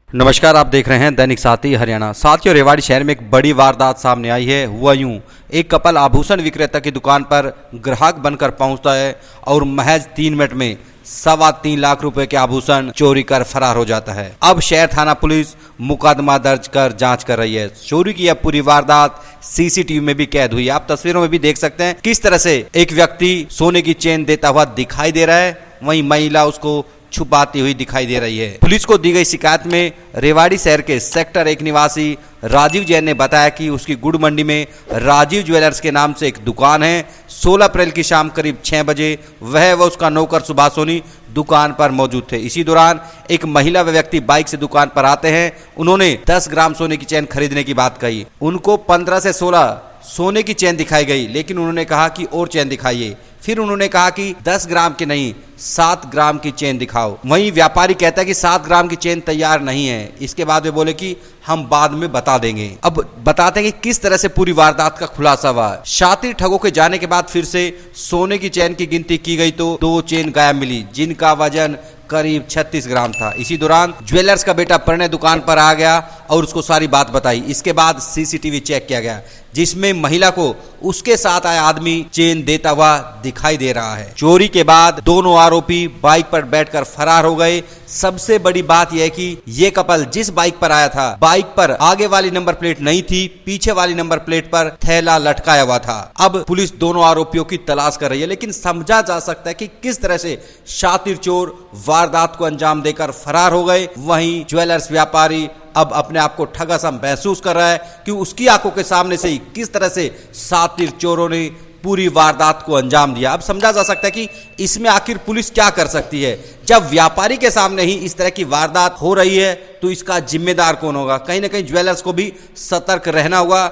नमस्कार, आप देख रहे हैं दैनिक साथी हरियाणा। साथियों, रेवाड़ी शहर में एक बड़ी वारदात सामने आई है। हुआ यूं, एक कपल आभूषण विक्रेता की दुकान पर ग्राहक बनकर पहुंचता है और महज 3 मिनट में 3.25 लाख रुपए के आभूषण चोरी कर फरार हो जाता है। अब शहर थाना पुलिस मुकदमा दर्ज कर जांच कर रही है। चोरी की यह पूरी वारदात सीसीटीवी में भी कैद हुई। आप तस्वीरों में भी देख सकते हैं किस तरह से एक व्यक्ति सोने की चेन देता हुआ दिखाई दे रहा है, वहीं महिला उसको छुपाती हुई दिखाई दे रही है। पुलिस को दी गई शिकायत में रेवाड़ी शहर के सेक्टर 1 निवासी राजीव जैन ने बताया कि उसकी गुड़ मंडी में राजीव ज्वेलर्स के नाम से एक दुकान है। 16 अप्रैल की शाम करीब 6 बजे वह व उसका नौकर सुभाष सोनी दुकान पर मौजूद थे। इसी दौरान एक महिला व व्यक्ति बाइक से दुकान पर आते हैं। उन्होंने 10 ग्राम सोने की चैन खरीदने की बात कही। उनको 15 से 16 सोने की चैन दिखाई गई, लेकिन उन्होंने कहा कि और चैन दिखाइए। फिर उन्होंने कहा कि 10 ग्राम की नहीं, 7 ग्राम की चेन दिखाओ। वहीं व्यापारी कहता है कि 7 ग्राम की चेन तैयार नहीं है। इसके बाद वे बोले कि हम बाद में बता देंगे। अब बताते हैं कि किस तरह से पूरी वारदात का खुलासा हुआ। शातिर ठगों के जाने के बाद फिर से सोने की चेन की गिनती की गई तो 2 चेन गायब मिली, जिनका वजन करीब 36 ग्राम था। इसी दौरान ज्वेलर्स का बेटा प्रणय दुकान पर आ गया और उसको सारी बात बताई। इसके बाद सीसीटीवी चेक किया गया, जिसमें महिला को उसके साथ आया आदमी चेन देता हुआ दिखाई दे रहा है। चोरी के बाद दोनों आरोपी बाइक पर बैठकर फरार हो गए। सबसे बड़ी बात यह है कि ये कपल जिस बाइक पर आया था, बाइक पर आगे वाली नंबर प्लेट नहीं थी, पीछे वाली नंबर प्लेट पर थैला लटकाया हुआ था। अब पुलिस दोनों आरोपियों की तलाश कर रही है, लेकिन समझा जा सकता है कि किस तरह से शातिर चोर वारदात को अंजाम देकर फरार हो गए। वहीं ज्वेलर्स व्यापारी अब अपने आप को ठगा सा महसूस कर रहा है कि उसकी आंखों के सामने से ही किस तरह से शातिर चोरों ने पूरी वारदात को अंजाम दिया। अब समझा जा सकता है कि इसमें आखिर पुलिस क्या कर सकती है। जब व्यापारी के सामने ही इस तरह की वारदात हो रही है तो इसका जिम्मेदार कौन होगा। कहीं ना कहीं ज्वेलर्स को भी सतर्क रहना होगा।